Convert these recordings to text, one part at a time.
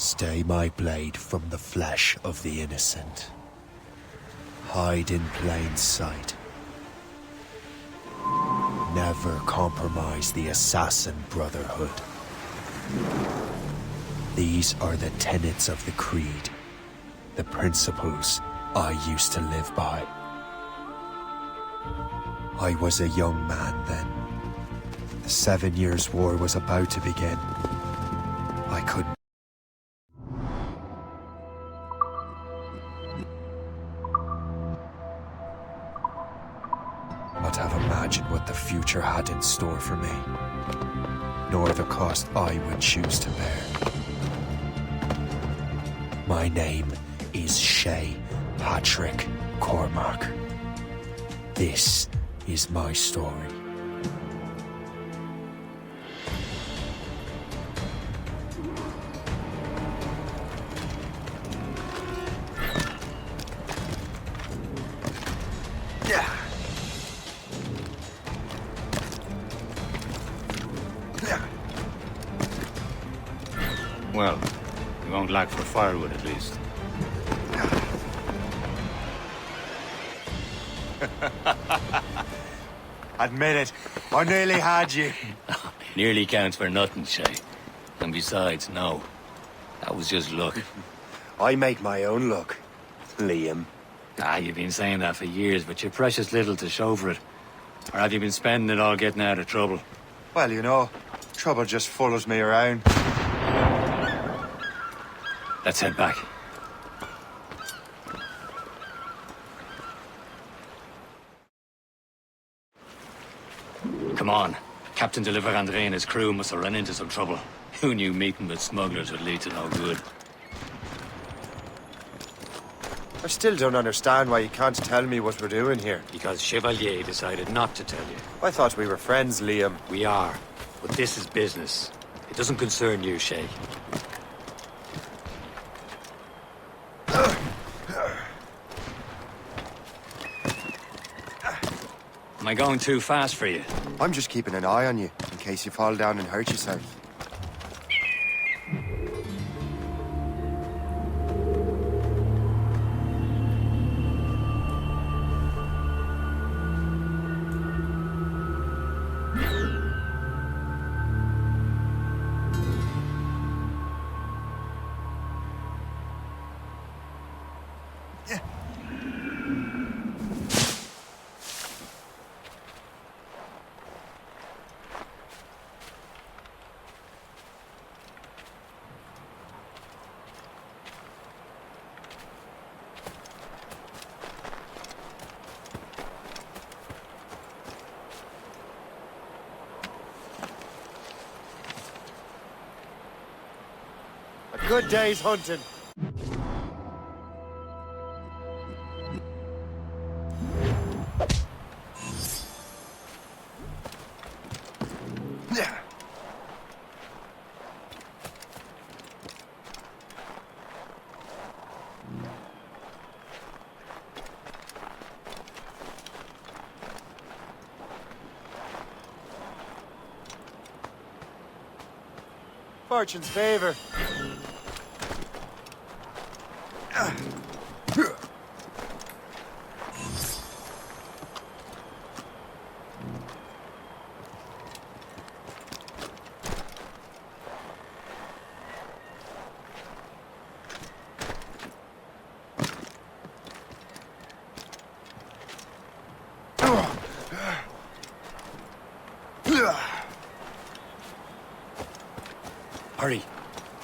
Stay my blade from the flesh of the innocent. Hide in plain sight. Never compromise the Assassin Brotherhood. These are the tenets of the Creed, the principles I used to live by. I was a young man then. The 7 Years' War was about to begin. I couldn't. Not have imagined what the future had in store for me, nor the cost I would choose to bear. My name is Shay Patrick Cormac. This is my story. Well, you won't lack for firewood at least. Admit it, I nearly had you. Nearly counts for nothing, Shay. And besides, no. That was just luck. I make my own luck, Liam. You've been saying that for years, but you're precious little to show for it. Or have you been spending it all getting out of trouble? Well, you know, trouble just follows me around. Let's head back. Come on. Captain Develover and his crew must have run into some trouble. Who knew meeting with smugglers would lead to no good? I still don't understand why you can't tell me what we're doing here. Because Chevalier decided not to tell you. I thought we were friends, Liam. We are. But this is business. It doesn't concern you, Shay. Am I going too fast for you? I'm just keeping an eye on you, in case you fall down and hurt yourself. A good day's hunting. Fortune's favor. Hurry.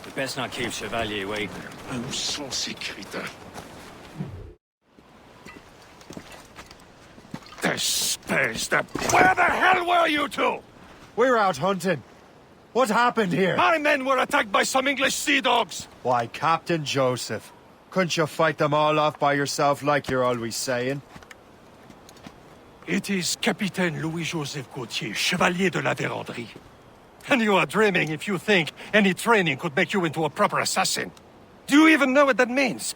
We best not keep Chevalier waiting. Où sont ces crétins? Where the hell were you two? We're out hunting. What happened here? My men were attacked by some English sea dogs. Why, Captain Joseph. Couldn't you fight them all off by yourself like you're always saying? It is Capitaine Louis-Joseph Gauthier, Chevalier de la Vérendrye. And you are dreaming if you think any training could make you into a proper assassin. Do you even know what that means?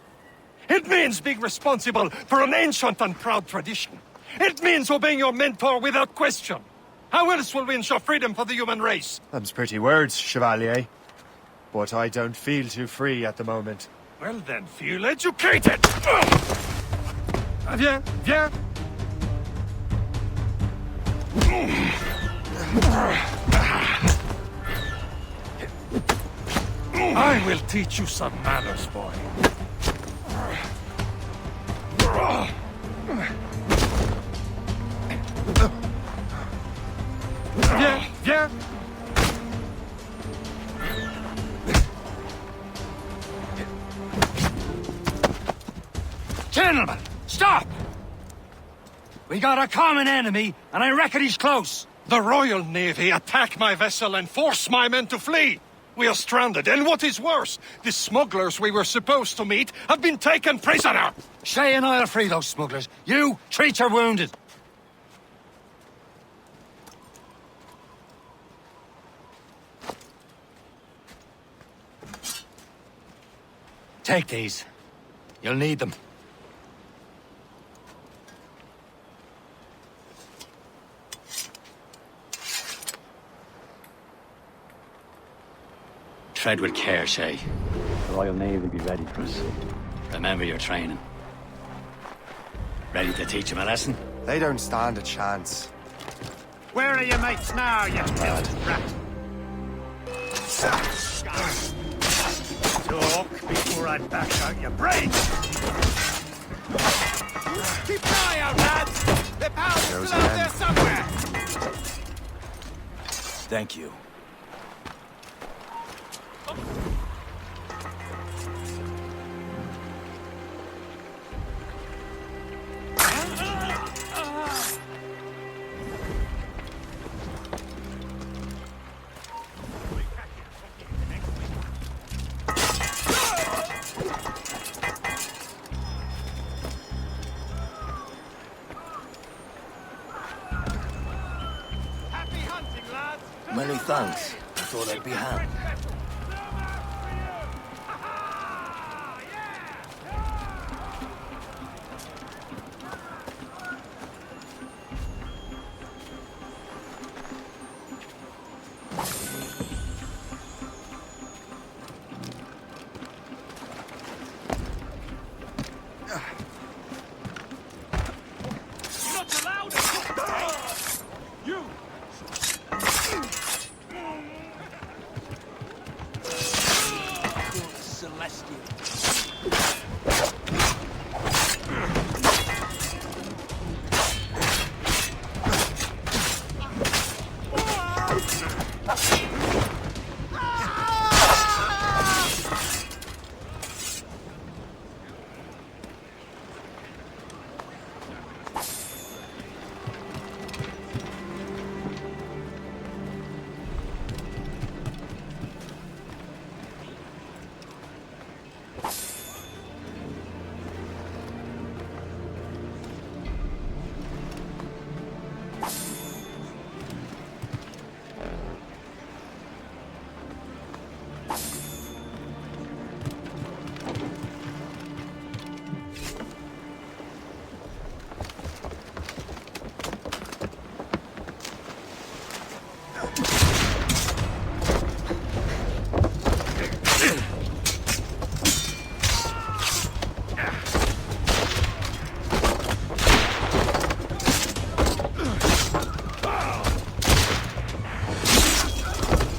It means being responsible for an ancient and proud tradition. It means obeying your mentor without question. How else will we ensure freedom for the human race? Them's pretty words, Chevalier. but I don't feel too free at the moment. Well then, feel educated! Viens, viens! I will teach you some manners, boy. Viens, viens! Gentlemen, stop! We got a common enemy, and I reckon he's close. The Royal Navy attack my vessel and force my men to flee. We are stranded, and what is worse, the smugglers we were supposed to meet have been taken prisoner. Shay and I'll free those smugglers. You, treat your wounded. Take these. You'll need them. Tread with care, Shay. The Royal Navy will be ready for us. Remember your training. Ready to teach them a lesson? They don't stand a chance. Where are your mates now, you filthy rat? Talk before I bash out your brains! Keep an eye out, lads! Their pals are still out there somewhere! Thank you. Many thanks. I thought I'd be hanged.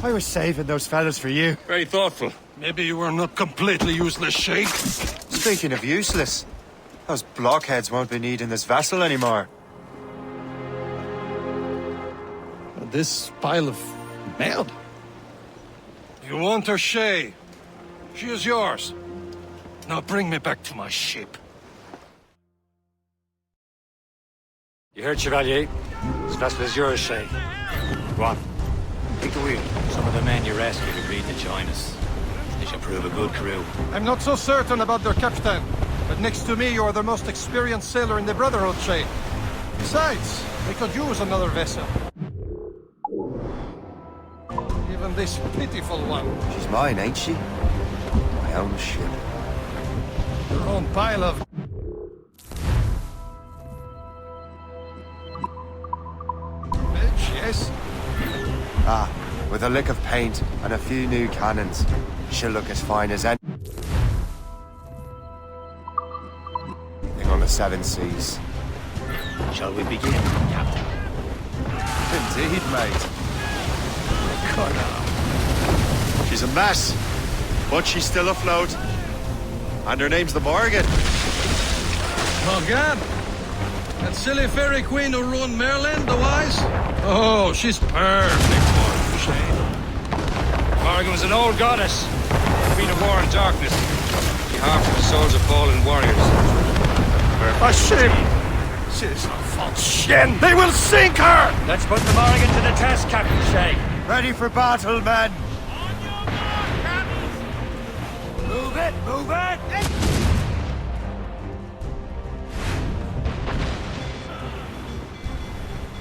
I was saving those fellas for you. Very thoughtful. Maybe you were not completely useless, Shay. Speaking of useless, those blockheads won't be needing this vessel anymore. This pile of mail. You want her, Shay? She is yours. Now bring me back to my ship. You heard, Chevalier? This vessel is yours, Shay. Go on. Take the wheel. Some of the men you rescued agreed to join us. They should prove a good crew. I'm not so certain about their captain, but next to me you are the most experienced sailor in the Brotherhood, Shay. Besides, we could use another vessel. Even this pitiful one. She's mine, ain't she? My own ship. Your own pile of... Bitch, yes? Ah, with a lick of paint and a few new cannons. She'll look as fine as any. On the seven seas. Shall we begin, Captain? Indeed, mate. Cut off. She's a mess, but she's still afloat. And her name's the Morgan. Oh, Gab. That silly fairy queen who ruined Maryland, the wise? Oh, she's perfect for you, Shay. Morgan was an old goddess. Queen of war and darkness. She harbored the souls of fallen warriors. A ship! She's a false shin! They will sink her! Let's put the Morgan to the test, Captain Shay. Ready for battle, men. Move it, move it!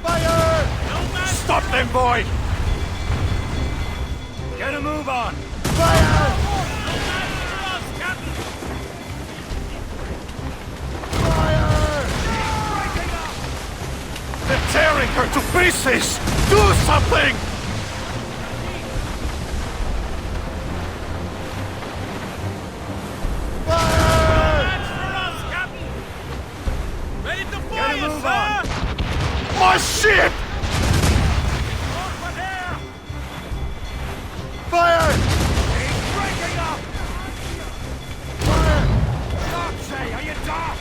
Fire! Stop them, boy! Get a move on! Fire! They're tearing her to pieces! Do something! Get a move on! My ship! Fire! He's breaking up! Fire! Stop, Shay! Are you daft?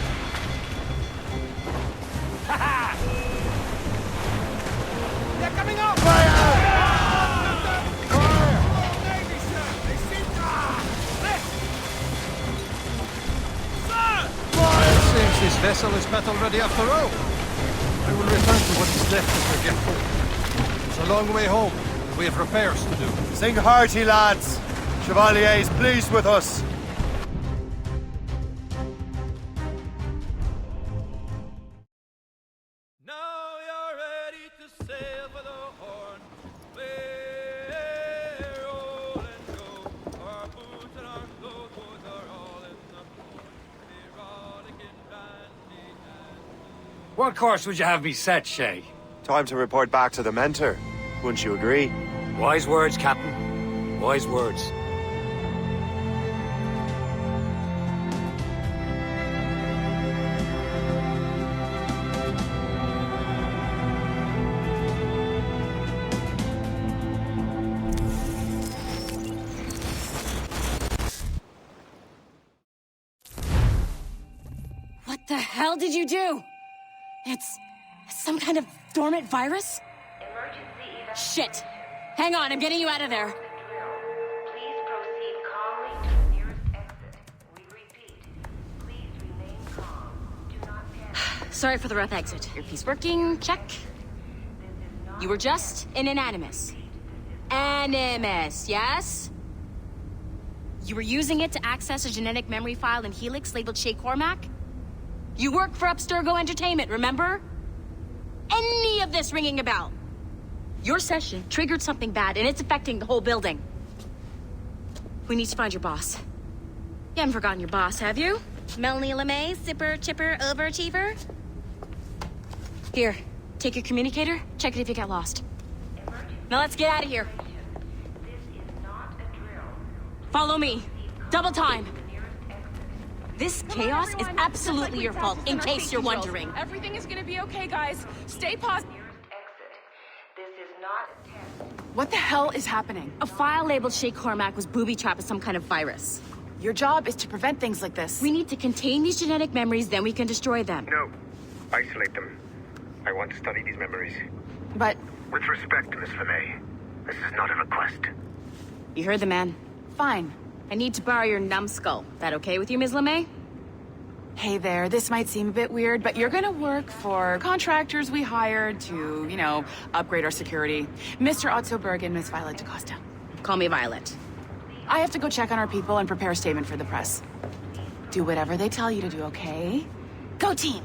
Ha ha! They're coming up! Fire! It seems this vessel is battle ready after all. I will return to what is left of her get. It's a long way home, and we have repairs to do. Sing hearty, lads. Chevalier is pleased with us. Now you're ready to sail for the Horn. We're rolling go. Our boots and our clothes are all in the pool. We're rollicking bandy and What course would you have me set, Shay? Time to report back to the mentor. Wouldn't you agree? Wise words, Captain. Wise words. What the hell did you do? It's some kind of dormant virus? Shit! Hang on, I'm getting you out of there. Please proceed calmly to the nearest exit. We repeat, please remain calm. Do not panic. Sorry for the rough exit. Earpiece working, check. You were just in an animus. Animus, yes? You were using it to access a genetic memory file in Helix labeled Shay Cormac? You work for Abstergo Entertainment, remember? Any of this ringing a bell? Your session triggered something bad, and it's affecting the whole building. We need to find your boss. You haven't forgotten your boss, have you? Melanie LeMay, zipper, chipper, overachiever? Here, take your communicator, check it if you get lost. Now let's get out of here. This is not a drill. Follow me. Double time. This chaos is absolutely your fault, in case you're wondering. Everything is gonna be okay, guys. Stay positive. Nearest exit. This is not a test. What the hell is happening? A file labeled Shay Cormac was booby-trapped with some kind of virus. Your job is to prevent things like this. We need to contain these genetic memories, then we can destroy them. No. Isolate them. I want to study these memories. But With respect, Miss LeMay, this is not a request. You heard the man. fine. I need to borrow your numbskull. That okay with you, Ms. LeMay? Hey there, this might seem a bit weird, but you're gonna work for contractors we hired to, upgrade our security. Mr. Otto Berg and Miss Violet DaCosta. Call me Violet. I have to go check on our people and prepare a statement for the press. Do whatever they tell you to do, okay? Go team!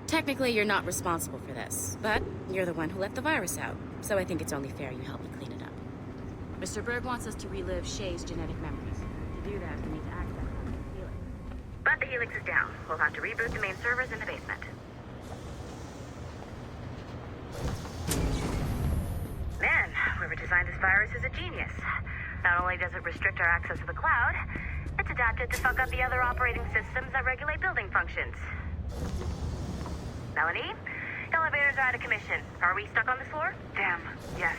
Technically, you're not responsible for this, but you're the one who let the virus out, so I think it's only fair you help me clean it up. Mr. Berg wants us to relive Shay's genetic memories. To do that, we need to access the Helix. But the Helix is down. We'll have to reboot the main servers in the basement. Man, whoever designed this virus is a genius. Not only does it restrict our access to the cloud, it's adapted to fuck up the other operating systems that regulate building functions. Melanie? Elevators are out of commission. Are we stuck on this floor? Damn, yes.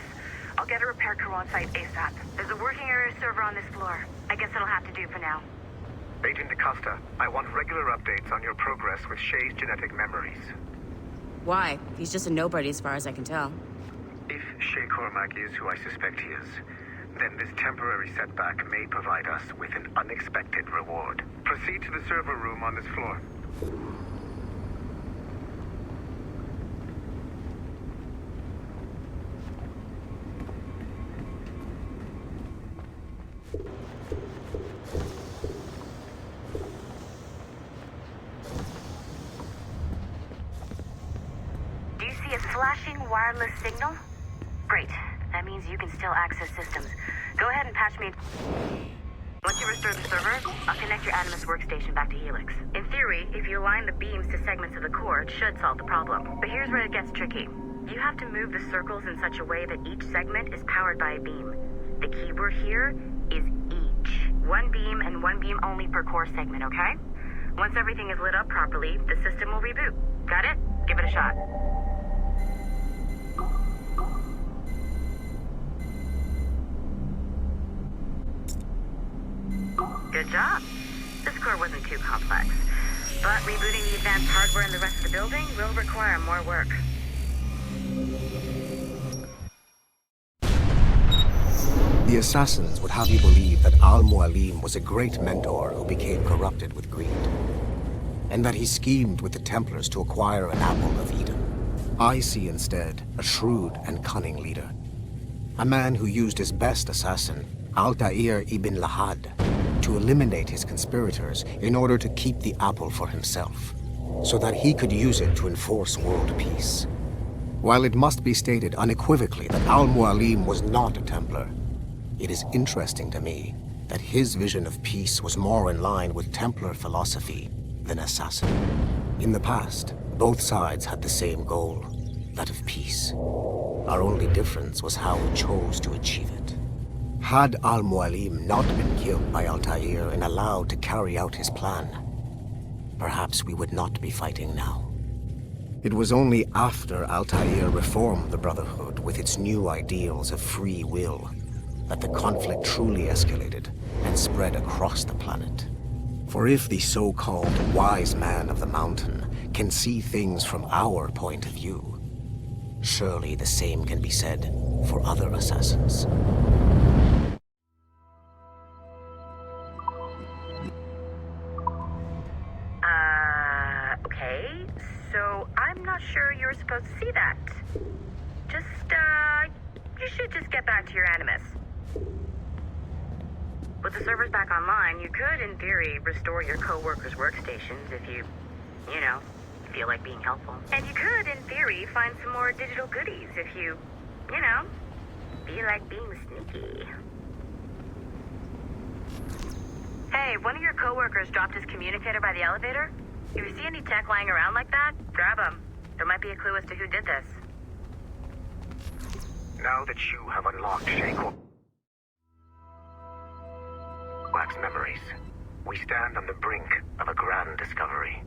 I'll get a repair crew on site ASAP. There's a working area server on this floor. I guess it'll have to do for now. Agent DaCosta, I want regular updates on your progress with Shay's genetic memories. Why? He's just a nobody as far as I can tell. If Shay Cormac is who I suspect he is, then this temporary setback may provide us with an unexpected reward. Proceed to the server room on this floor. Do you see a flashing wireless signal? Great. That means you can still access systems. Go ahead and patch me. Once you restore the server, I'll connect your Animus workstation back to Helix. In theory, if you align the beams to segments of the core, it should solve the problem. But here's where it gets tricky. You have to move the circles in such a way that each segment is powered by a beam. The keyword here is each. One beam and one beam only per core segment, okay? Once everything is lit up properly, the system will reboot. Got it? Give it a shot. Good job. This core wasn't too complex. But rebooting the advanced hardware in the rest of the building will require more work. The Assassins would have you believe that Al-Mualim was a great mentor who became corrupted with greed, and that he schemed with the Templars to acquire an apple of Eden. I see instead a shrewd and cunning leader, a man who used his best assassin, Altair ibn Lahad, to eliminate his conspirators in order to keep the apple for himself, so that he could use it to enforce world peace. While it must be stated unequivocally that Al-Mualim was not a Templar, it is interesting to me that his vision of peace was more in line with Templar philosophy than Assassin. In the past, both sides had the same goal, that of peace. Our only difference was how we chose to achieve it. Had Al-Mualim not been killed by Altair and allowed to carry out his plan, perhaps we would not be fighting now. It was only after Altair reformed the Brotherhood with its new ideals of free will that the conflict truly escalated and spread across the planet. For if the so-called wise man of the mountain can see things from our point of view, surely the same can be said for other assassins. Okay, so I'm not sure you're supposed to see that. You should just get back to your Animus. With the servers back online, you could, in theory, restore your co-workers' workstations if you feel like being helpful. And you could, in theory, find some more digital goodies if you feel like being sneaky. Hey, one of your co-workers dropped his communicator by the elevator. If you see any tech lying around like that, grab them. There might be a clue as to who did this. Now that you have unlocked Shay Cormac's memories, we stand on the brink of a grand discovery.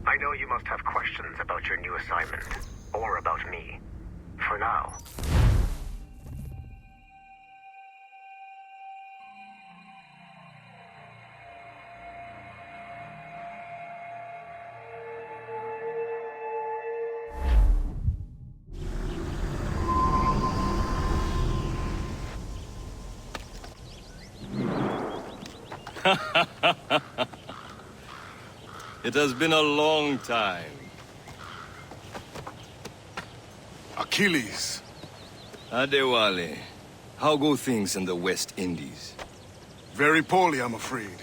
I know you must have questions about your new assignment, or about me. For now, It has been a long time. Achilles. Adewale, how go things in the West Indies? Very poorly, I'm afraid.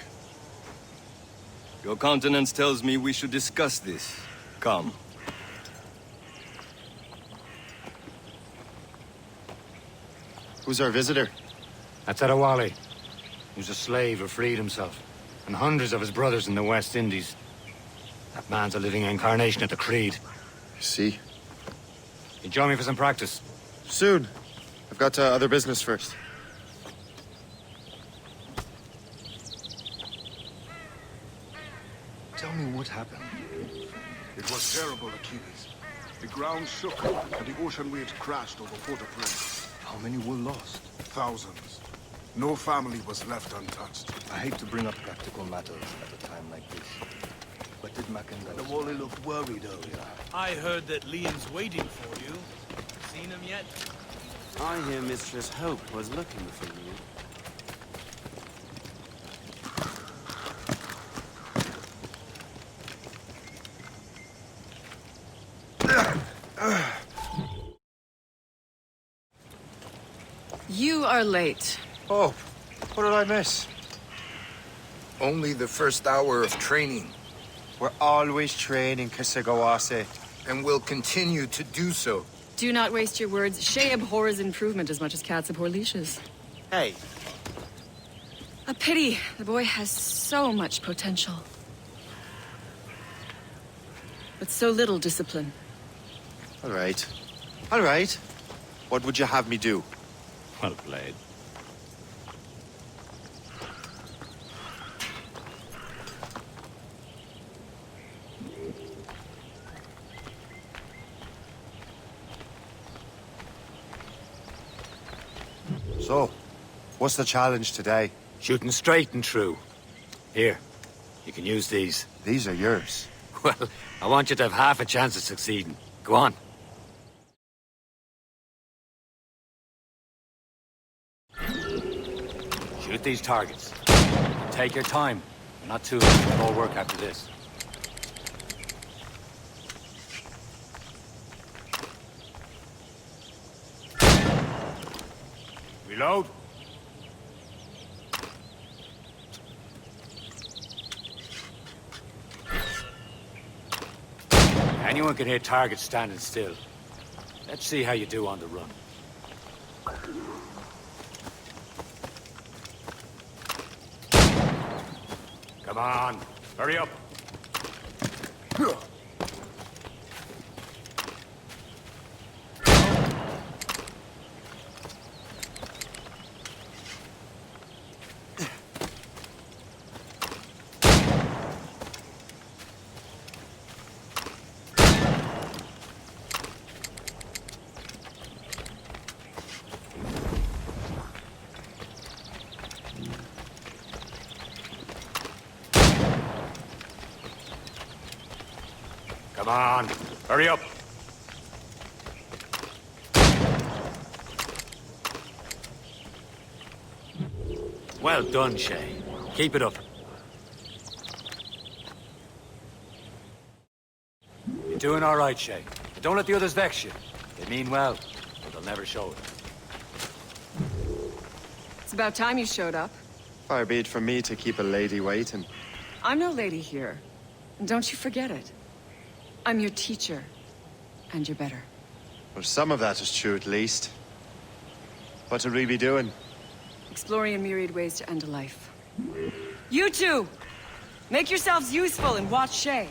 Your countenance tells me we should discuss this. Come. Who's our visitor? That's Adewale. He was a slave who freed himself, and hundreds of his brothers in the West Indies. That man's a living incarnation of the Creed. See? You join me for some practice? Soon. I've got other business first. Tell me what happened. It was terrible, Achilles. The ground shook, and the ocean waves crashed over Port-au-Prince. How many were lost? Thousands. No family was left untouched. I hate to bring up practical matters at a time like this. But did Mackenzie... The Wally looked worried earlier. I heard that Liam's waiting for you. Seen him yet? I hear Mistress Hope was looking for you. You are late. Oh, what did I miss? Only the first hour of training. We're always training, Kisagawase. And will continue to do so. Do not waste your words. Shay abhors improvement as much as cats abhor leashes. Hey. A pity. The boy has so much potential. But so little discipline. All right. All right. What would you have me do? Well played. So, what's the challenge today? Shooting straight and true. Here, you can use these. These are yours. Well, I want you to have half a chance of succeeding. Go on. Shoot these targets. Take your time. Not too much more work after this. Reload. Anyone can hit targets standing still. Let's see how you do on the run. Come on, hurry up. Come on, hurry up. Well done, Shay. Keep it up. You're doing all right, Shay. But don't let the others vex you. They mean well, but they'll never show it. It's about time you showed up. Far be it from me to keep a lady waiting. I'm no lady here. And don't you forget it. I'm your teacher. And you're better. Well, some of that is true, at least. What would we be doing? Exploring a myriad ways to end a life. You two! Make yourselves useful and watch Shay.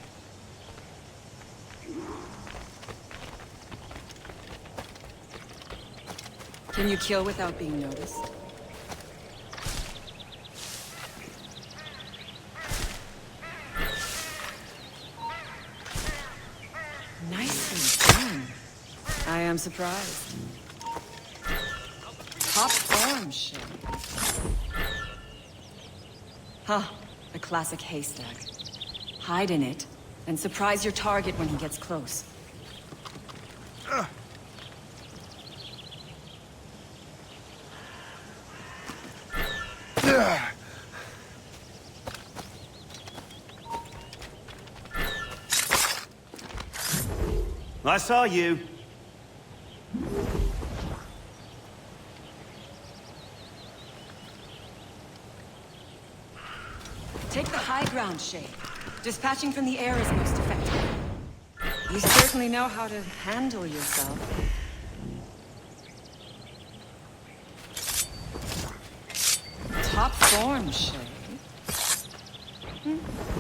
Can you kill without being noticed? Nicely done. I am surprised. Top form, Shay. Huh, a classic haystack. Hide in it, and surprise your target when he gets close. I saw you. Take the high ground, Shay. Dispatching from the air is most effective. You certainly know how to handle yourself. Top form, Shay.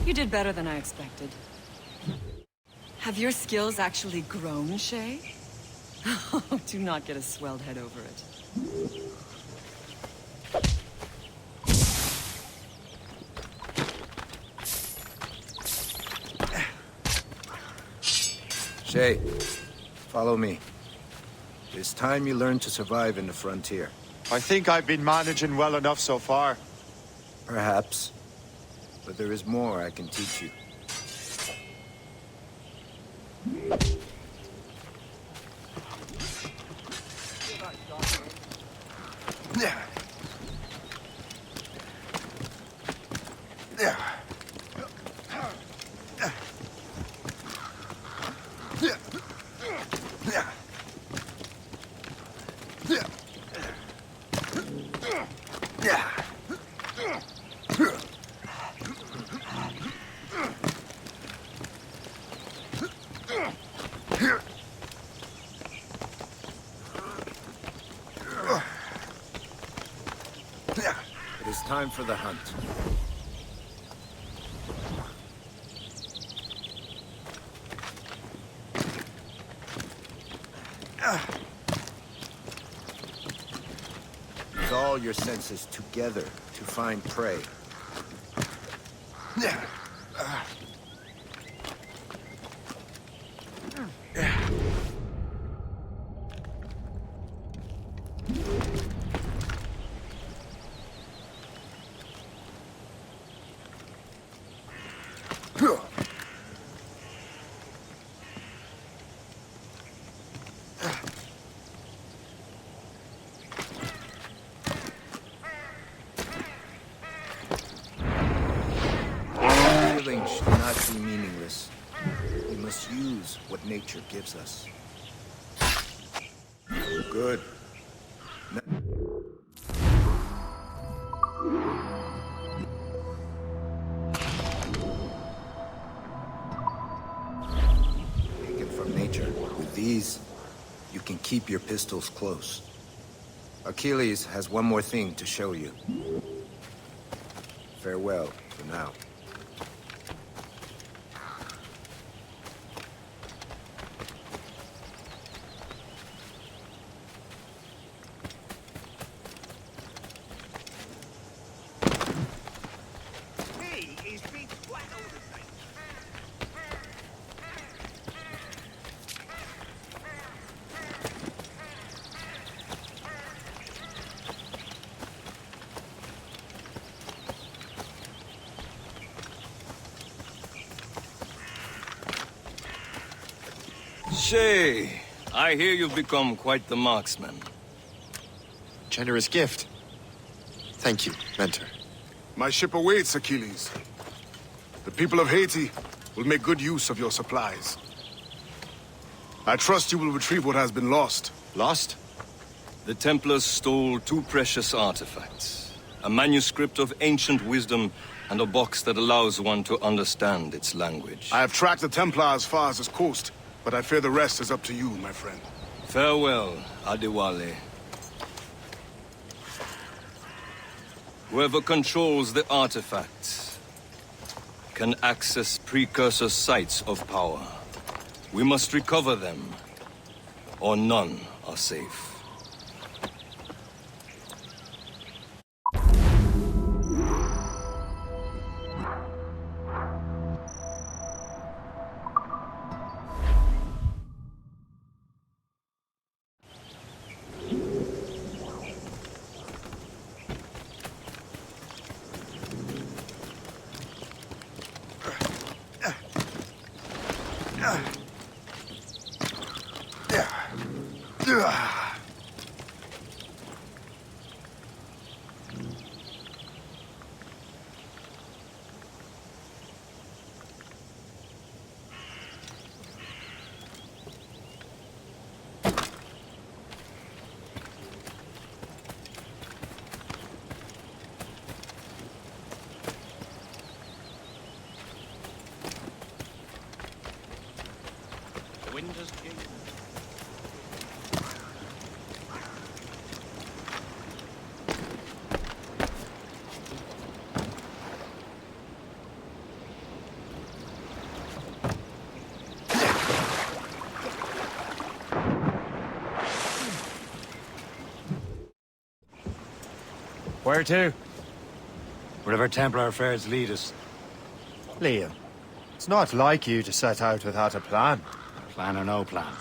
You did better than I expected. Have your skills actually grown, Shay? Do not get a swelled head over it. Shay, follow me. It's time you learn to survive in the frontier. I think I've been managing well enough so far. Perhaps. But there is more I can teach you. It is time for the hunt. Use all your senses together to find prey. Healing should not be meaningless. We must use what nature gives us. Good. Taken from nature. With these, you can keep your pistols close. Achilles has one more thing to show you. Farewell for now. Shay, I hear you've become quite the marksman. Generous gift. Thank you, Mentor. My ship awaits, Achilles. The people of Haiti will make good use of your supplies. I trust you will retrieve what has been lost. Lost? The Templars stole 2 precious artifacts. A manuscript of ancient wisdom and a box that allows one to understand its language. I have tracked the Templar as far as this coast, but I fear the rest is up to you, my friend. Farewell, Adewale. Whoever controls the artifacts can access precursor sites of power. We must recover them, or none are safe. Where to? Wherever Templar affairs lead us. Liam, it's not like you to set out without a plan. Plan or no plan.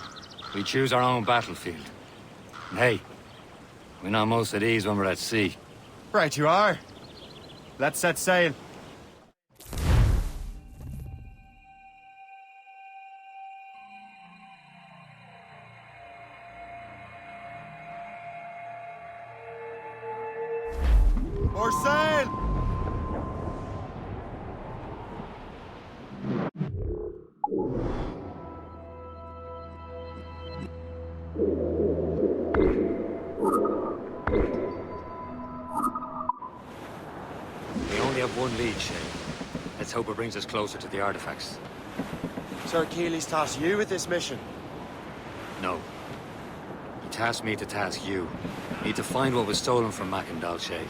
We choose our own battlefield. And hey, we know most of these when we're at sea. Right you are. Let's set sail. Or sail! We only have one lead, Shay. Let's hope it brings us closer to the artifacts. Sir Keeley's tasked you with this mission. No. He tasked me to task you. You need to find what was stolen from Mac and Shay.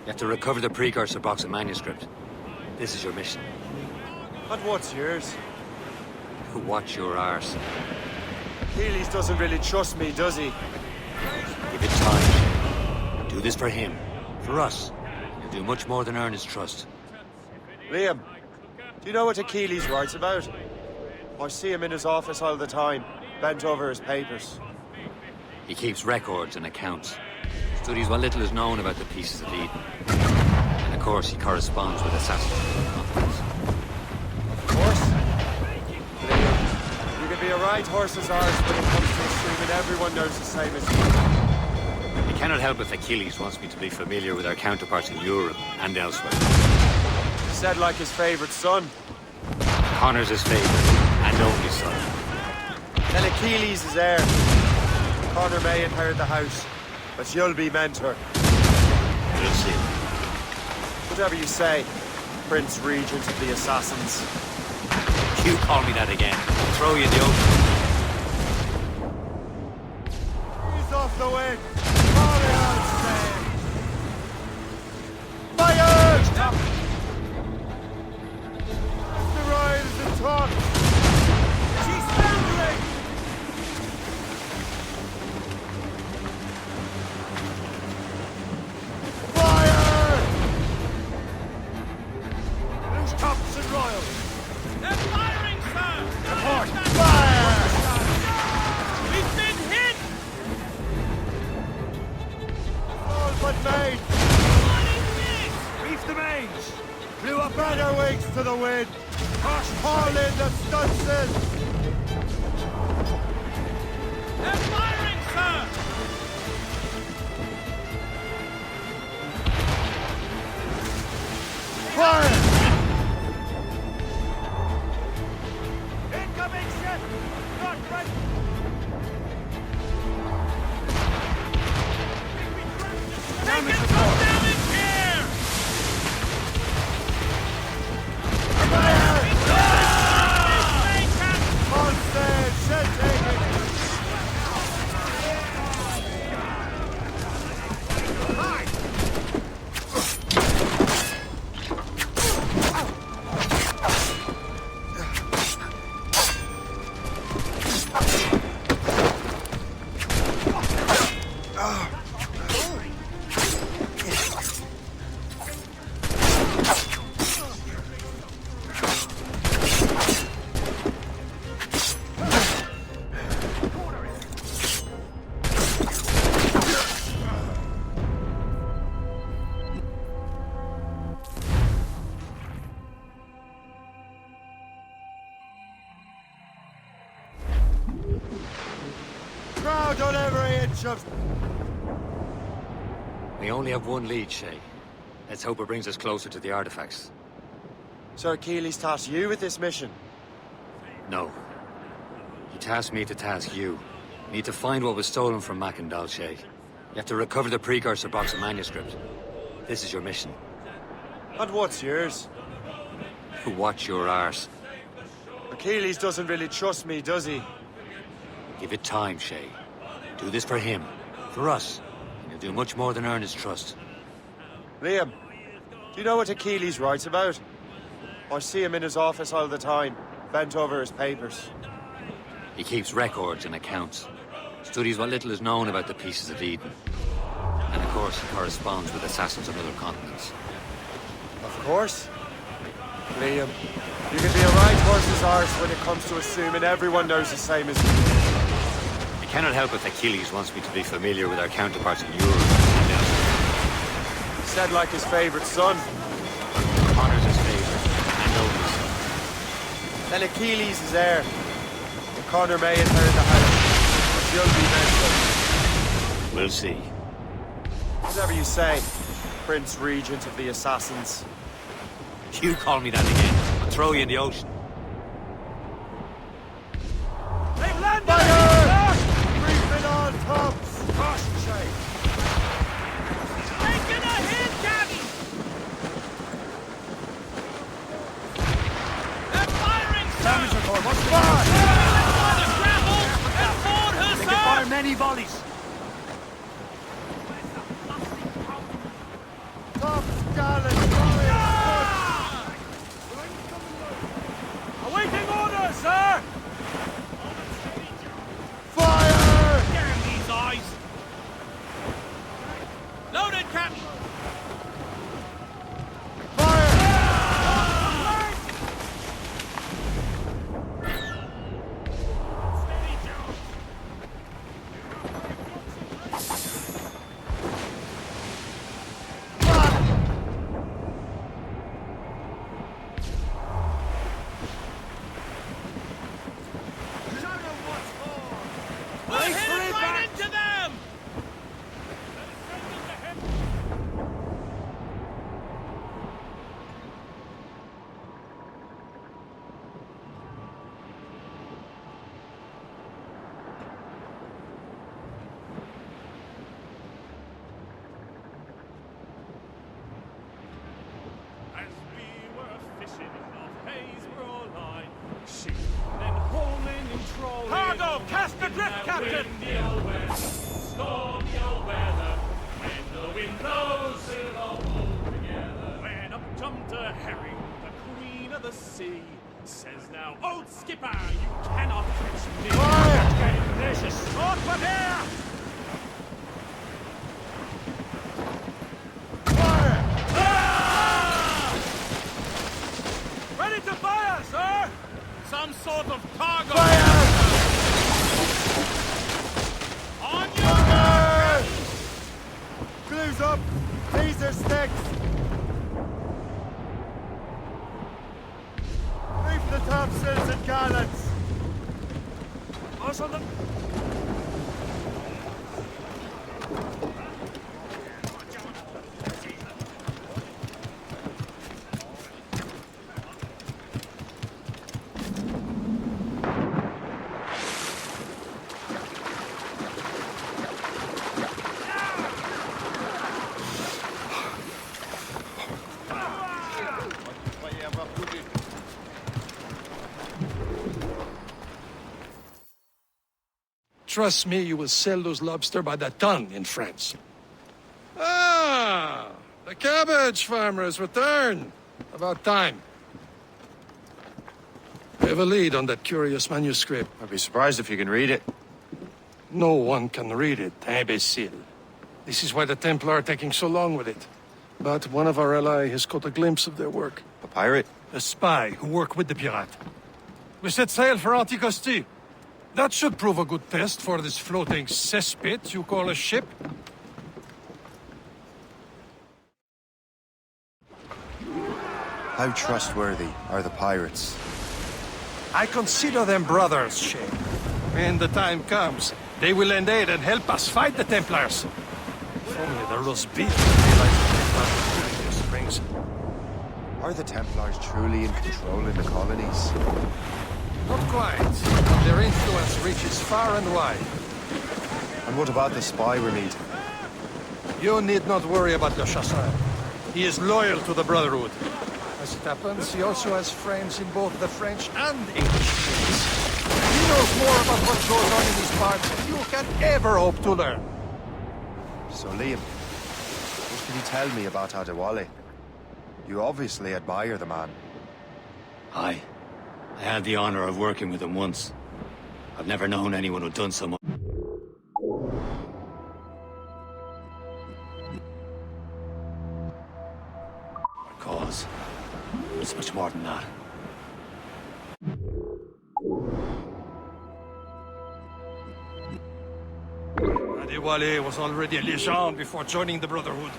You have to recover the precursor box of manuscript. This is your mission. And what's yours? Watch your arse. Keeley's doesn't really trust me, does he? Give it time, Shay. Do this for him. For us. You'll do much more than earn his trust. Liam, do you know what Achilles writes about? I see him in his office all the time, bent over his papers. He keeps records and accounts. Studies what little is known about the pieces of Eden. And of course, he corresponds with Assassin's. Of course. Liam, you can be a right horse's arse when it comes to assuming everyone knows the same as you. I cannot help if Achilles wants me to be familiar with our counterparts in Europe and elsewhere. He said like his favorite son. Connor's his favorite and only son. Then Achilles is heir. Connor may inherit the house, but you'll be mentor. We'll see. Whatever you say, Prince Regent of the Assassins. You call me that again, I'll throw you in the ocean. He's off the wind. All the odds say. Fire! Stop! The ride is in taut. She's foundering! Fire! Loose tops and royals. They're firing, sir! Report! Fire! We've been hit! All but made! What is this? Reef the mains! Blew up banner wings to the wind! Haul in the stunsails! They're firing, sir! Fire! Incoming ship! Not ready! Make it some damage here! On sail, shell taking! Crowd on every inch of... We only have one lead, Shay. Let's hope it brings us closer to the artifacts. Sir Achilles tasked you with this mission. No. He tasked me to task you. You need to find what was stolen from Mac and Shay. You have to recover the precursor box of manuscript. This is your mission. And what's yours? Watch your arse. Achilles doesn't really trust me, does he? Give it time, Shay. Do this for him. For us. And you'll do much more than earn his trust. Liam, do you know what Achilles writes about? I see him in his office all the time, bent over his papers. He keeps records and accounts. Studies what little is known about the pieces of Eden. And of course, he corresponds with assassins on other continents. Of course. Liam, you can be a right horse's arse when it comes to assuming everyone knows the same as you. I cannot help if Achilles wants me to be familiar with our counterparts in Europe. Said like his favorite son. Honors his favorite, and only son. Then Achilles is heir. Connor may inherit the house, but you'll be mental. We'll see. Whatever you say, Prince Regent of the Assassins. You call me that again, I'll throw you in the ocean. They've landed! Fire! Briefing on tops! Cross Shay. Taking a hit, Gabby! They're firing, sir! Damage report, what's the fire? They can fire many volleys. Tops, gallant, Awaiting orders, sir! Fire! Damn these eyes! Loaded, Captain! Cargo! Cast adrift, Captain! Stormy old weather, when the wind blows, we'll all hold together. When up jumped a herring, the queen of the sea, says now, old skipper, you cannot catch me. Fire! Delicious! Stop for there! Fire! Ready to fire, sir! Some sort of cargo. Fire! On your mark! Glues up! Laser sticks! Reef the topsails and gallants! Also the... Trust me, you will sell those lobster by the ton in France. Ah! The cabbage farmer has returned. About time. We have a lead on that curious manuscript. I'd be surprised if you can read it. No one can read it, imbecile. This is why the Templar are taking so long with it. But one of our allies has caught a glimpse of their work. A pirate? A spy who worked with the pirate. We set sail for Anticosti. That should prove a good test for this floating cesspit you call a ship. How trustworthy are the pirates? I consider them brothers, Shay. When the time comes, they will lend aid and help us fight the Templars. If only the roast beef would be like the Templars in springs. Are the Templars truly in control in the colonies? Not quite, but their influence reaches far and wide. And what about the spy we're meeting? You need not worry about Le Chasseur. He is loyal to the Brotherhood. As it happens, he also has friends in both the French and English fleets. He knows more about what goes on in these parts than you can ever hope to learn. So, Liam, what can you tell me about Adewale? You obviously admire the man. Aye. I had the honor of working with him once. I've never known anyone who'd done so much. It's much more than that. Adewale was already a legend before joining the Brotherhood.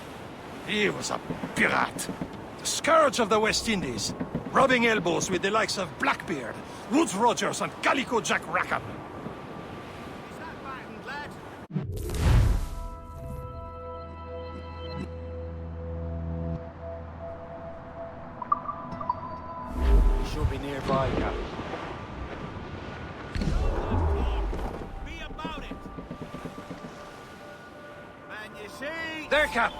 He was a pirate. The scourge of the West Indies, rubbing elbows with the likes of Blackbeard, Woodes Rogers, and Calico Jack Rackham. He should be nearby, Captain. Be about it. Man, you see? There, Captain!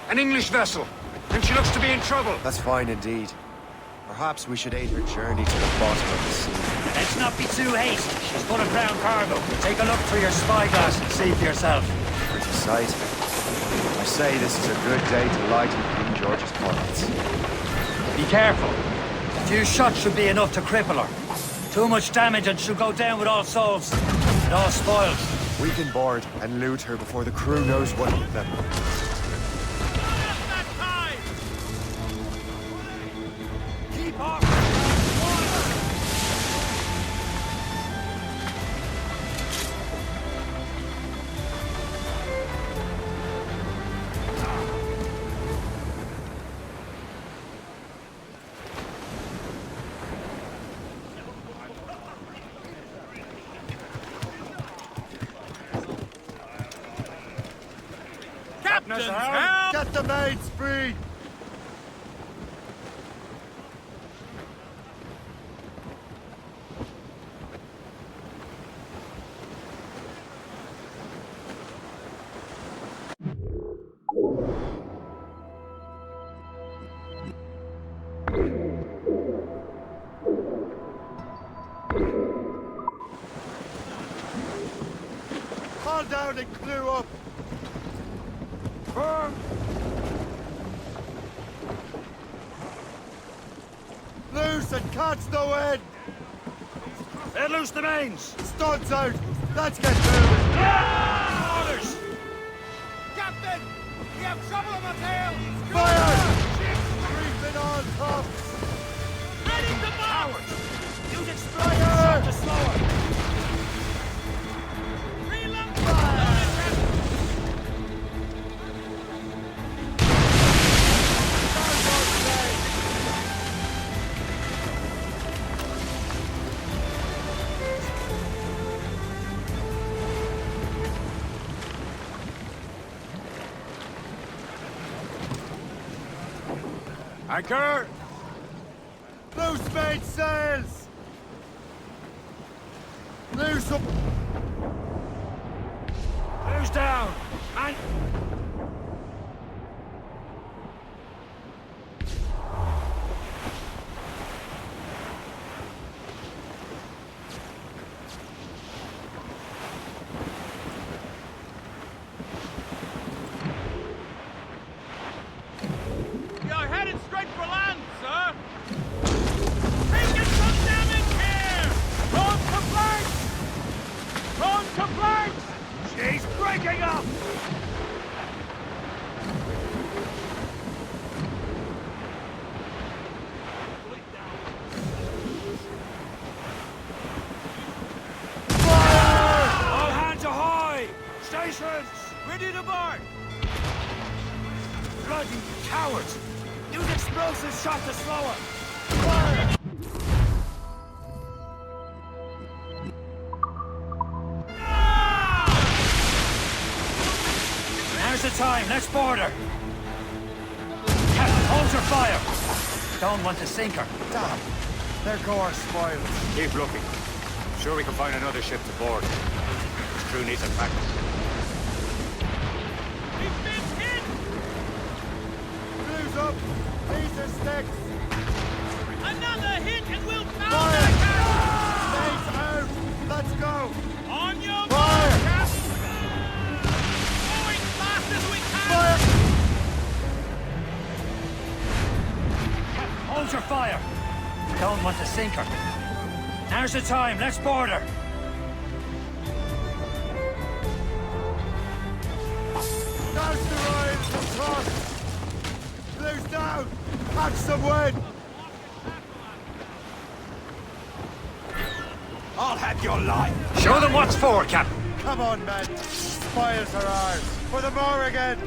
An English vessel, and she looks to be in trouble. That's fine indeed. Perhaps we should aid her journey to the bottom of the sea. Let's not be too hasty. She's full of ground cargo. Take a look through your spyglass and see for yourself. Pretty sight. I say this is a good day to lighten King George's pockets. Be careful. A few shots should be enough to cripple her. Too much damage and she'll go down with all souls. And all spoils. We can board and loot her before the crew knows what hit them. Keep off! Captain's help! Get the mates free! Fall down and clear up! Firm! Loose and catch the wind! Let loose the mains! Studs out! Let's get moving! Orders! Captain! We have trouble on the tail! Fire! Reefing on top! Ready to march! Use explosives to slow her! Anchor! Loose main sails! Loose up! Who's down? And... We are headed straight for land, sir! Taking some damage here! Prone to flanks! Prone to flanks! She's breaking up! All hands ahoy! Stations! Ready to board! Bloody cowards! Use explosive shot to slow her! Fire! Now's the time, let's board her! Captain, hold your fire! Don't want to sink her. Damn! Their course spoiled. Keep looking. I'm sure we can find another ship to board. This crew needs a practice. We've been hit! Blues up! These are sticks! Another hit and we'll pound Fire! the cap! Mates out! Let's go! On your Fire! mark, Captain! Going fast as we can! Fire! Hold your fire! Don't want to sink her. Now's the time, let's board her! Now's the ride from top! Blues down! Catch some wind! your life. Show them what's for, Captain. Come on, men. Spoils are ours. For the Morrigan.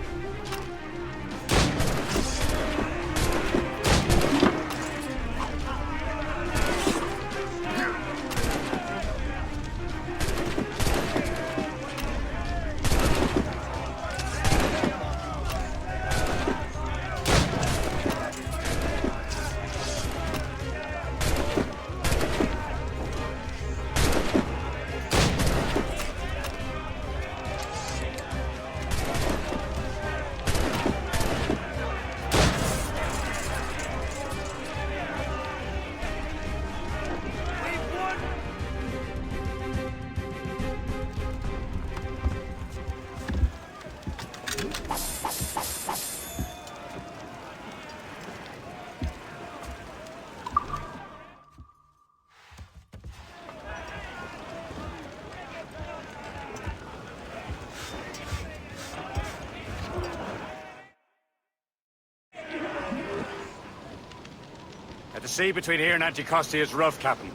The sea between here and Anticosti is rough, Captain.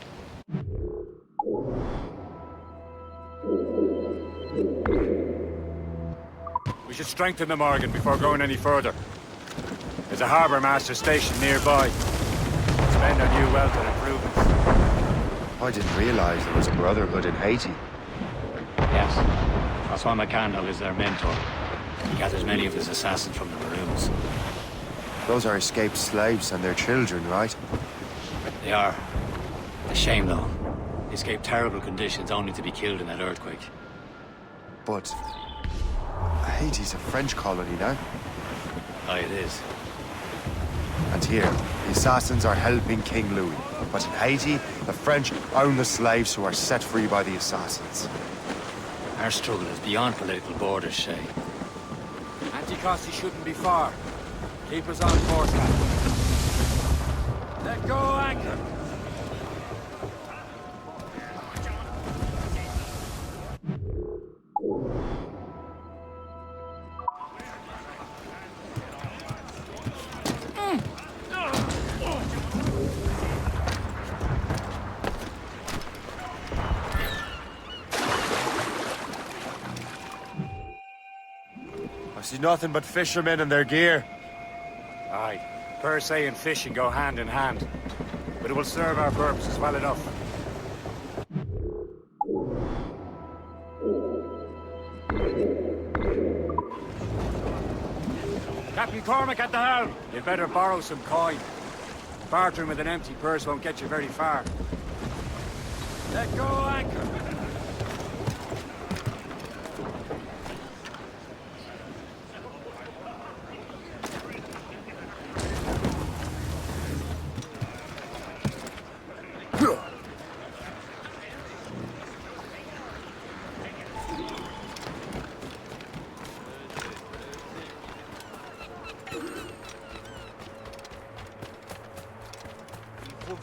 We should strengthen the Morgan before going any further. There's a harbour master station nearby. Spend our new wealth on improvements. I didn't realize there was a brotherhood in Haiti. Yes. Francois McCandle is their mentor. He gathers many of his assassins from the Maroons. Those are escaped slaves and their children, right? They are. A shame, though. They escaped terrible conditions only to be killed in that earthquake. But Haiti's a French colony now. Aye, it is. And here, the Assassins are helping King Louis. But in Haiti, the French own the slaves who are set free by the Assassins. Our struggle is beyond political borders, Shay. Anticosti shouldn't be far. Keep us on course, Captain. Let go anchor! I see nothing but fishermen and their gear. Aye. Per se and fishing go hand in hand. But it will serve our purposes well enough. Captain Cormac at the helm. You'd better borrow some coin. Bartering with an empty purse won't get you very far. Let go anchor.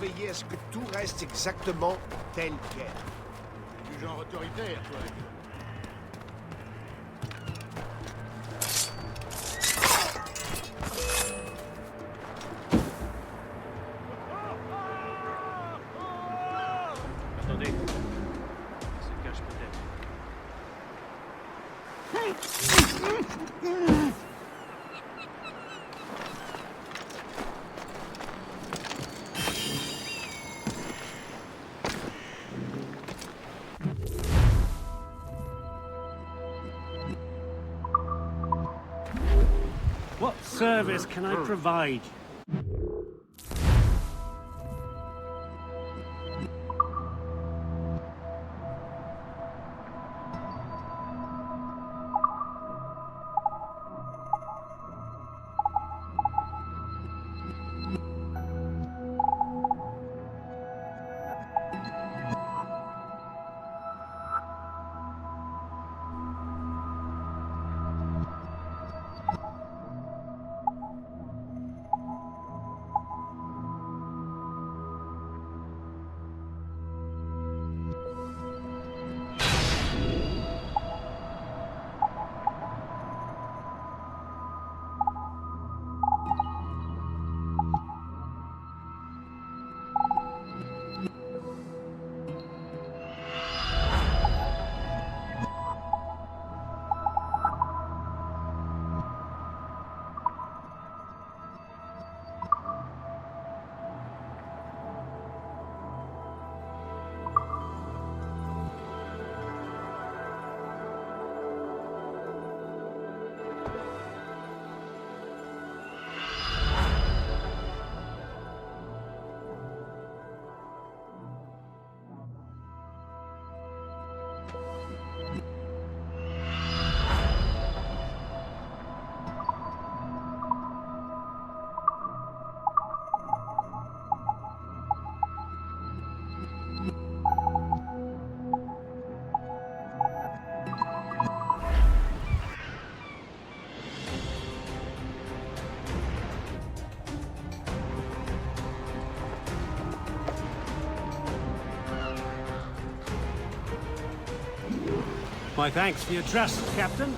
Veiller à ce que tout reste exactement tel quel. Du genre autoritaire, toi. Attendez. Se cache peut-être. What service can I provide? My thanks for your trust, Captain.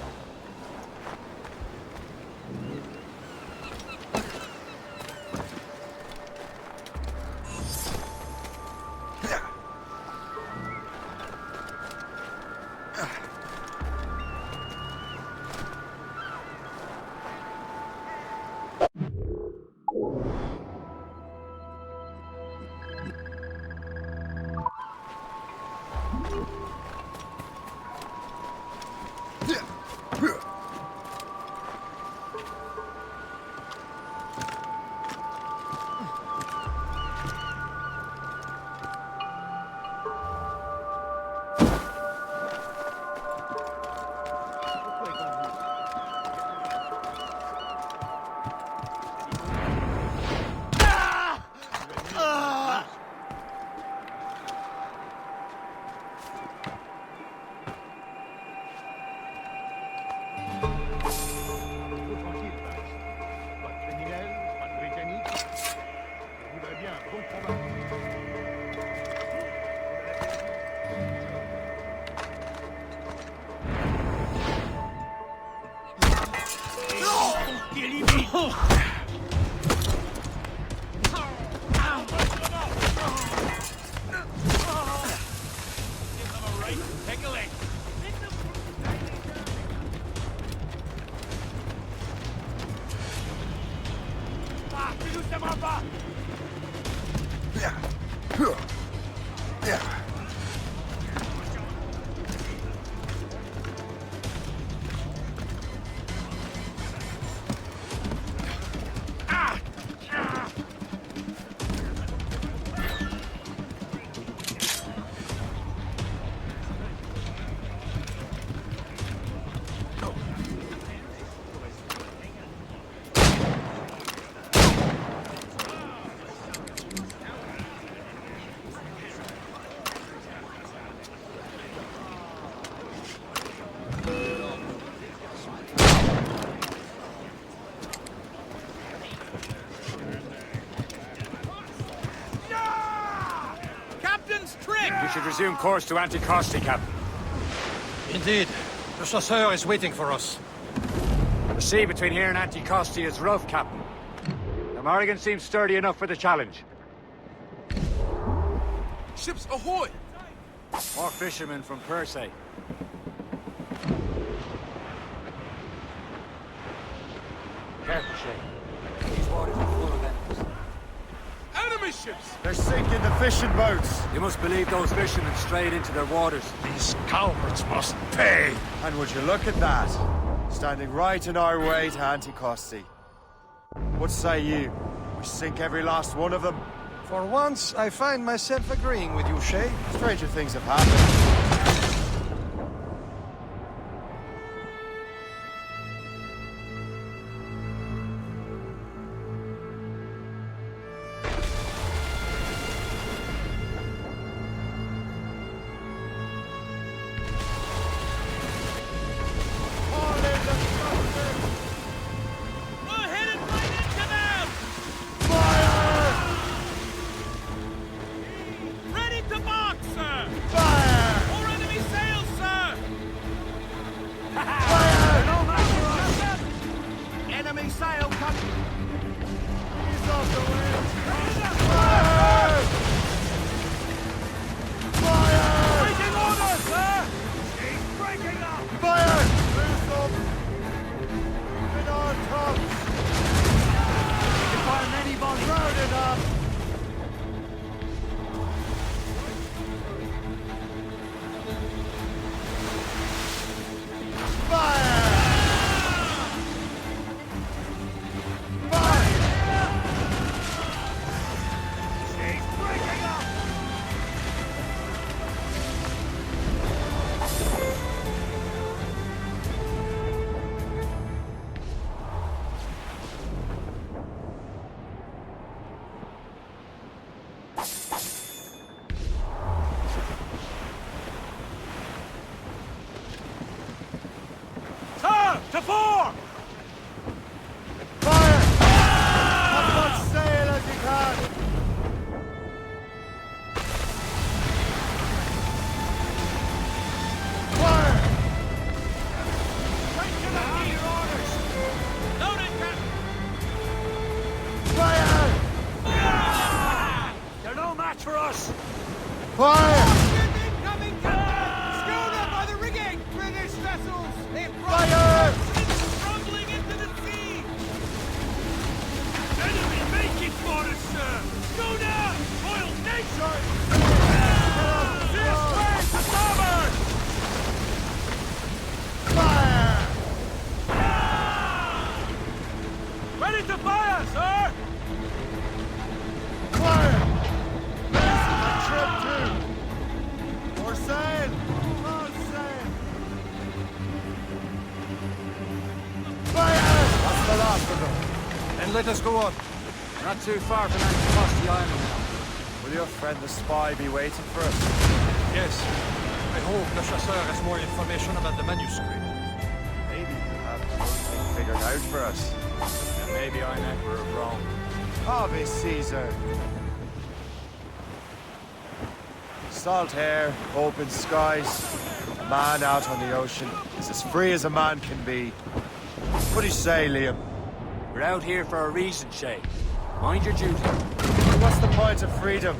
We should resume course to Anticosti, Captain. Indeed. The Prosesor is waiting for us. The sea between here and Anticosti is rough, Captain. The Morrigan seems sturdy enough for the challenge. Ships ahoy! More fishermen from Persay. Careful, Shay. These waters are full of enemies. Enemy ships! They're sinking the fishing boats. You must believe those fishermen strayed into their waters. These cowards must pay! And would you look at that? Standing right in our way to Anticosti. What say you? We sink every last one of them? For once, I find myself agreeing with you, Shay. Stranger things have happened. To fore! Fire! As much sail as you can! Fire! for us! Fire! Incoming, Captain! Schooner by the rigging! British vessels! Fire! Rumbling into the sea! Enemy, make it for us, sir! Schooner! Oil nation! This way, to starboard! Fire! Ready to fire, sir! Fire! A trip two! More sail! More sail! Fire! That's the last of them. Then let us go on. We're not too far from Anticosti Island now. Will your friend the spy be waiting for us? Yes. I hope the chasseur has more information about the manuscript. Maybe he'll have something figured out for us. And maybe I'm Emperor of Rome. Ave Caesar. Salt air, open skies. A man out on the ocean is as free as a man can be. What do you say, Liam? We're out here for a reason, Shay. Mind your duty. What's the point of freedom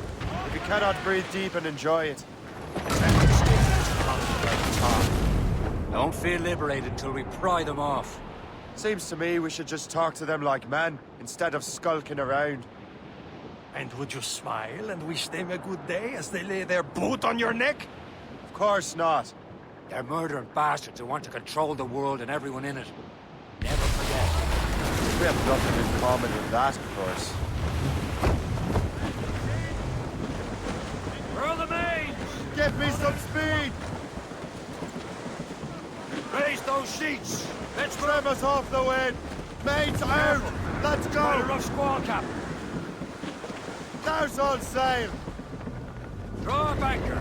if you cannot breathe deep and enjoy it? Don't feel liberated till we pry them off. Seems to me we should just talk to them like men, instead of skulking around. And would you smile and wish them a good day as they lay their boot on your neck? Of course not. They're murdering bastards who want to control the world and everyone in it. Never forget. We have nothing in common with that, of course. Furl the main! Give me some speed! Raise those sheets! Let's Trim us off the wind! Mates out! Let's Quite a go! rough squall, Cap. Now's all sail! Draw a banker.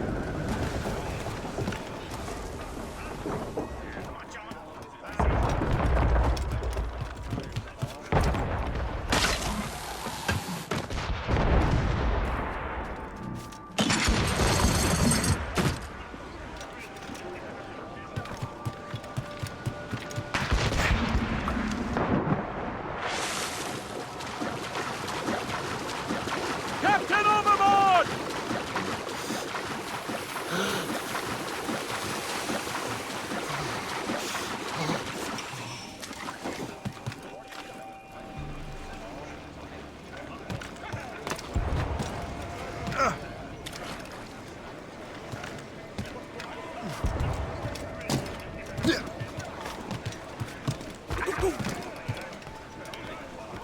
Captain overboard!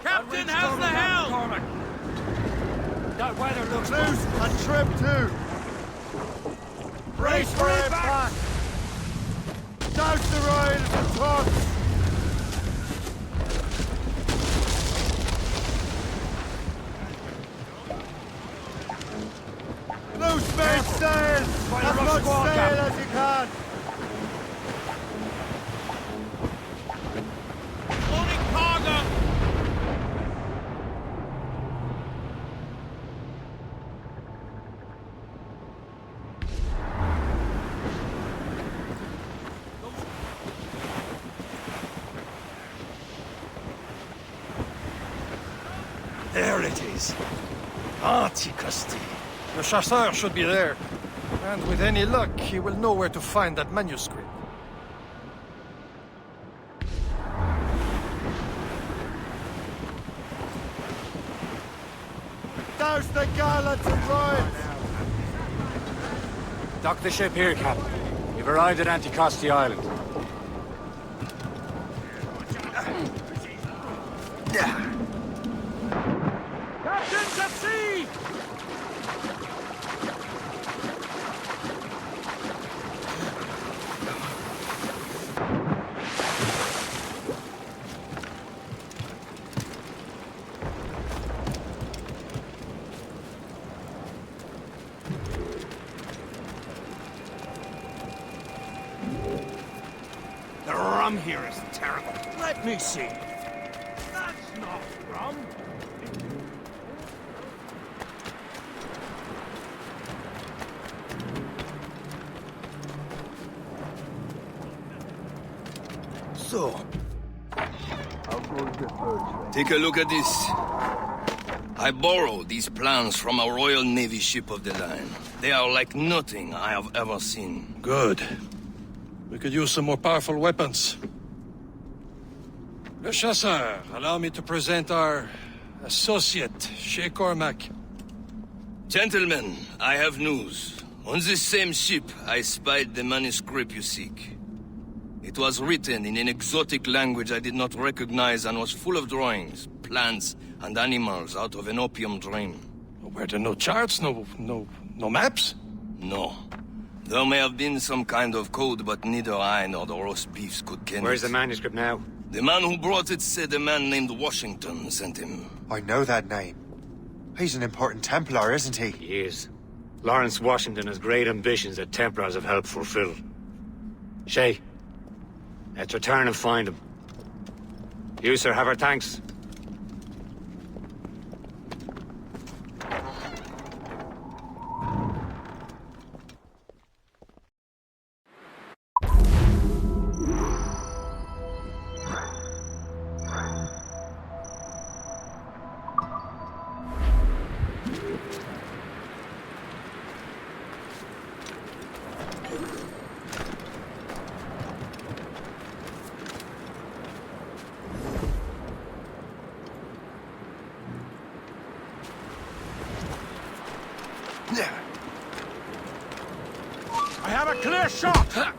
Captain, how's the helm? Cormac. That weather looks Loose and trim two! Brace for impact! Douse the royals and tops! Loose main sail! Quite a As rough much squall, sail Captain. as you can! Loading cargo! There it is. Anticosti. The chasseur should be there. And with any luck, he will know where to find that manuscript. Douse the gallants and royals! Dock the ship here, Captain. We've arrived at Anticosti Island. Captain's at sea! The rum here is terrible. Let me see. That's not rum. So, Take a look at this. I borrowed these plans from a Royal Navy ship of the line. They are like nothing I have ever seen. Good. We could use some more powerful weapons. Le Chasseur, allow me to present our associate, Shay Cormac. Gentlemen, I have news. On this same ship, I spied the manuscript you seek. It was written in an exotic language I did not recognize and was full of drawings, plants, and animals out of an opium dream. Were there no charts, no maps? No. There may have been some kind of code, but neither I nor the roast beefs could ken it. Where's the manuscript now? The man who brought it said a man named Washington sent him. I know that name. He's an important Templar, isn't he? He is. Lawrence Washington has great ambitions that Templars have helped fulfill. Shay, let's return and find him. You, sir, have our thanks. I have a clear shot!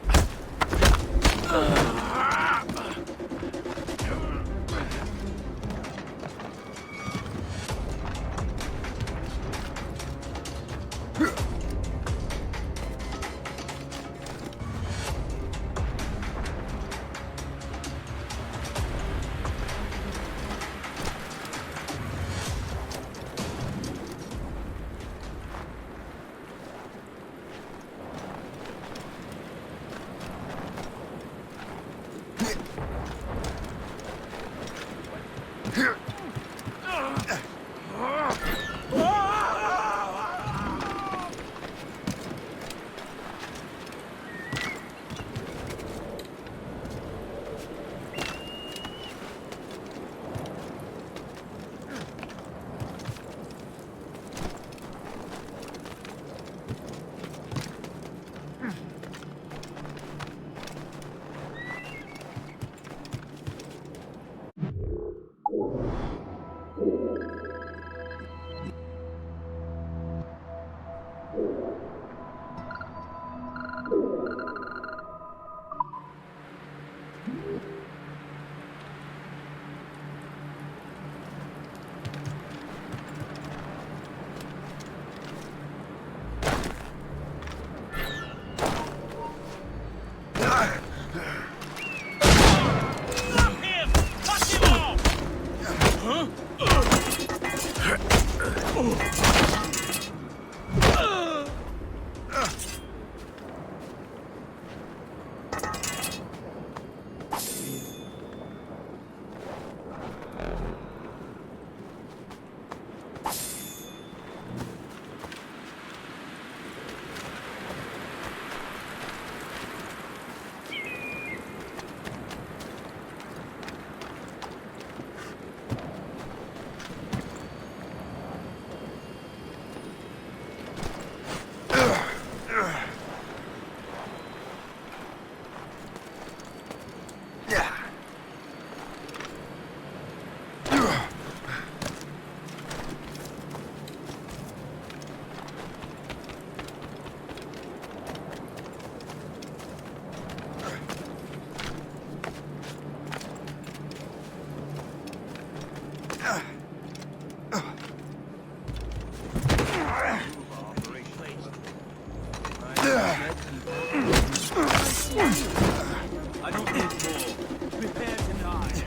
I don't need more. Prepare to die.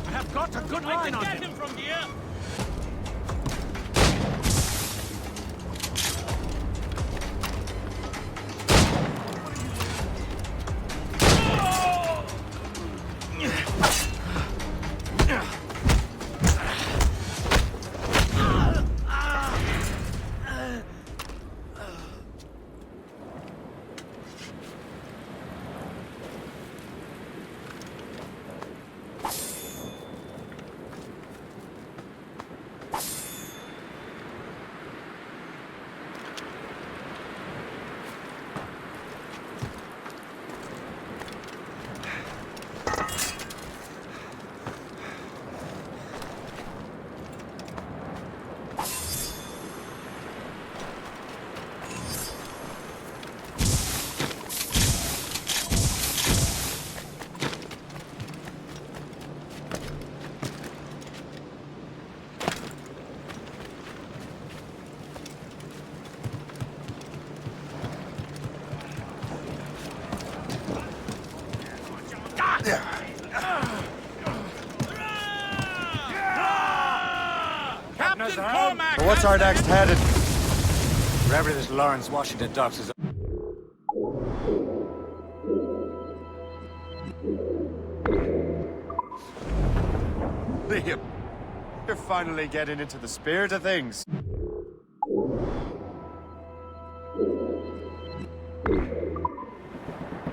I have got a good line on him from here. So what's our next headed? Wherever this Lawrence Washington docks is... Liam, you're finally getting into the spirit of things.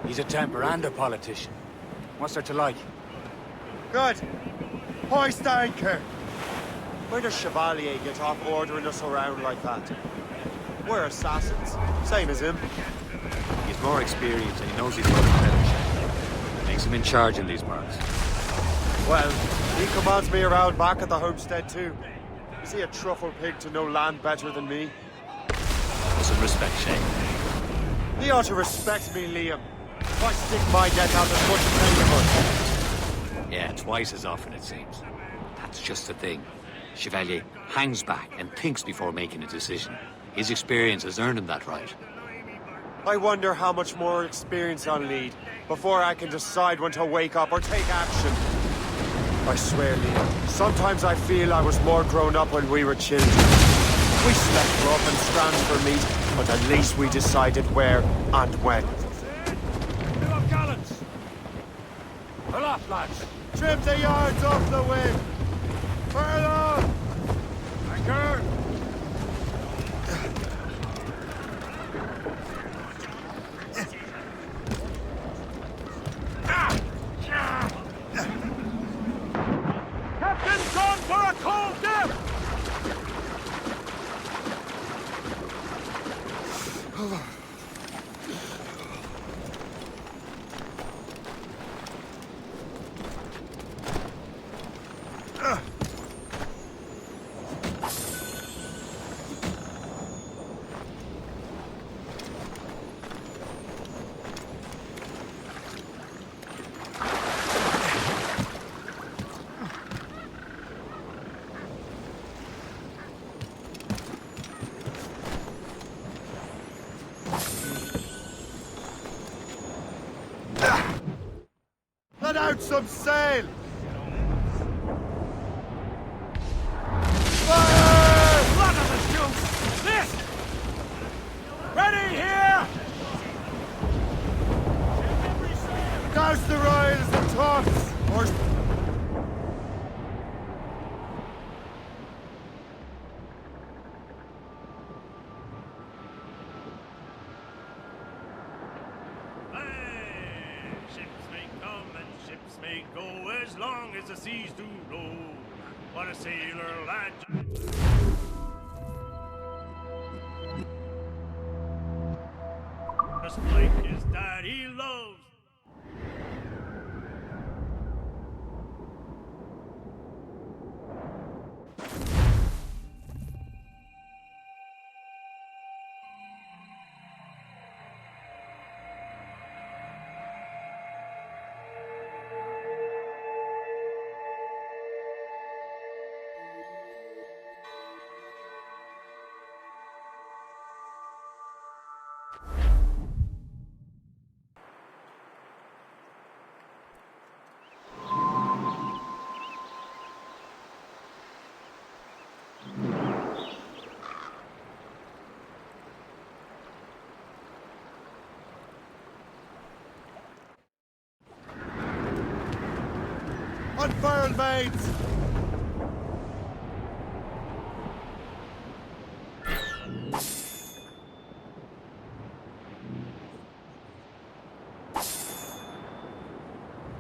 He's a temper and a politician. What's there to like? Good. Hoist anchor. Where does Chevalier get off ordering us around like that? We're assassins, same as him. He's more experienced and he knows he's got a better. Makes him in charge in these parts. Well, he commands me around back at the homestead too. Is he a truffle pig to know land better than me? With some respect, Shay. He ought to respect me, Liam. If I stick my neck out as much as anyone. Yeah, twice as often it seems. That's just the thing. Chevalier hangs back and thinks before making a decision. His experience has earned him that right. I wonder how much more experience I'll need before I can decide when to wake up or take action. I swear, Liam, sometimes I feel I was more grown up when we were children. We slept rough and scrounged for meat, but at least we decided where and when. Fill up gallants! Aloft, lads! Trim the yards off the wind! Furlong! Anchor! Captain's gone for a cold dip! Let out some sail! Fire! Blood on the juice! This! Ready here! Douse the royals and tops! Or... May go as long as the seas do roll. What a sailor lad. Just like his daddy loves. Unfurled, mates!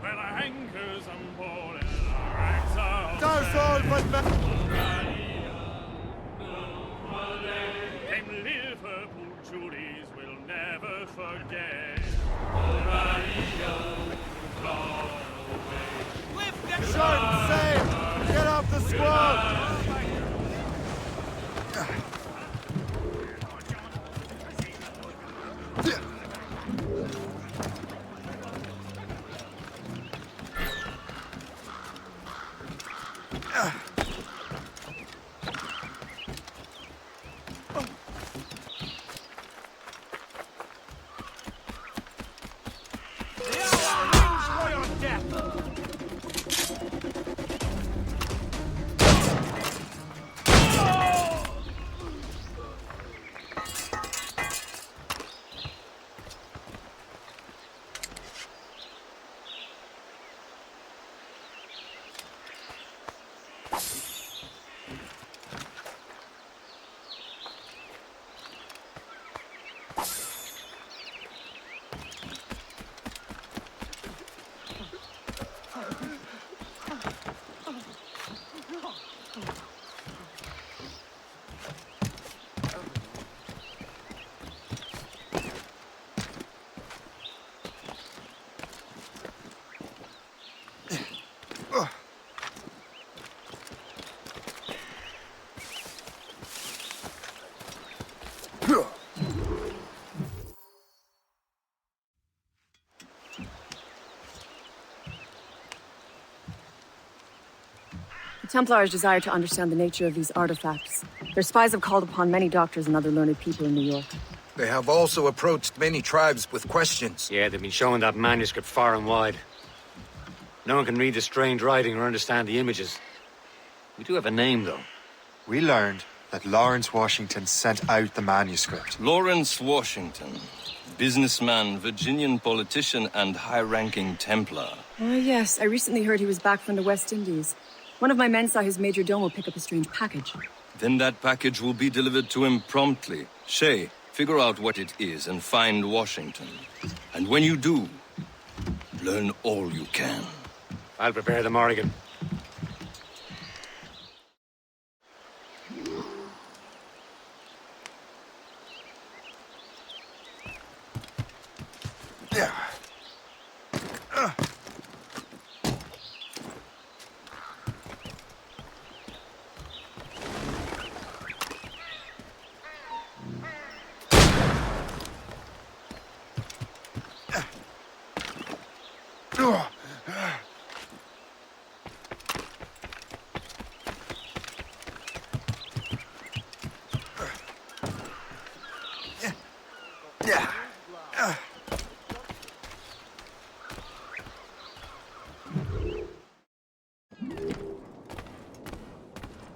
Well, our anchors on board and our racks are Douse all but them Liverpool Julies will never forget. Short sail! Get off the squall! The Templars desire to understand the nature of these artifacts. Their spies have called upon many doctors and other learned people in New York. They have also approached many tribes with questions. Yeah, they've been showing that manuscript far and wide. No one can read the strange writing or understand the images. We do have a name, though. We learned that Lawrence Washington sent out the manuscript. Lawrence Washington. Businessman, Virginian politician, and high-ranking Templar. Yes, I recently heard he was back from the West Indies. One of my men saw his major domo pick up a strange package. Then that package will be delivered to him promptly. Shay, figure out what it is and find Washington. And when you do, learn all you can. I'll prepare the Morrigan.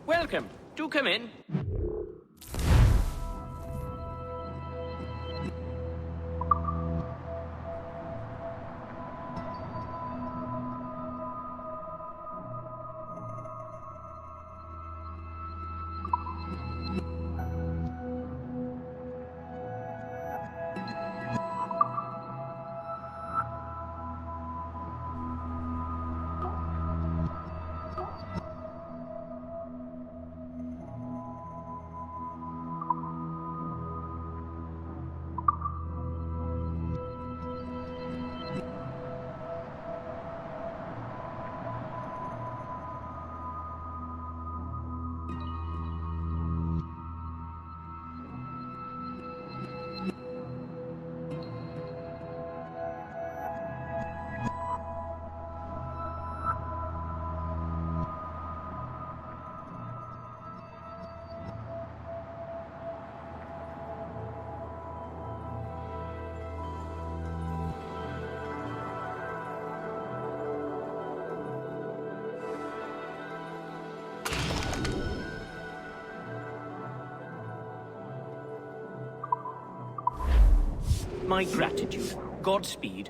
Welcome. Do come in. My gratitude. Godspeed.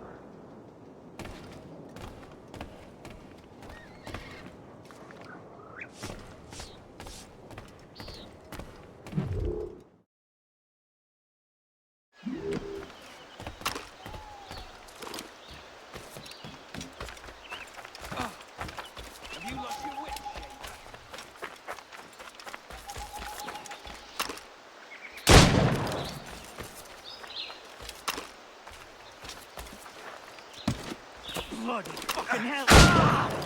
Bloody fucking hell!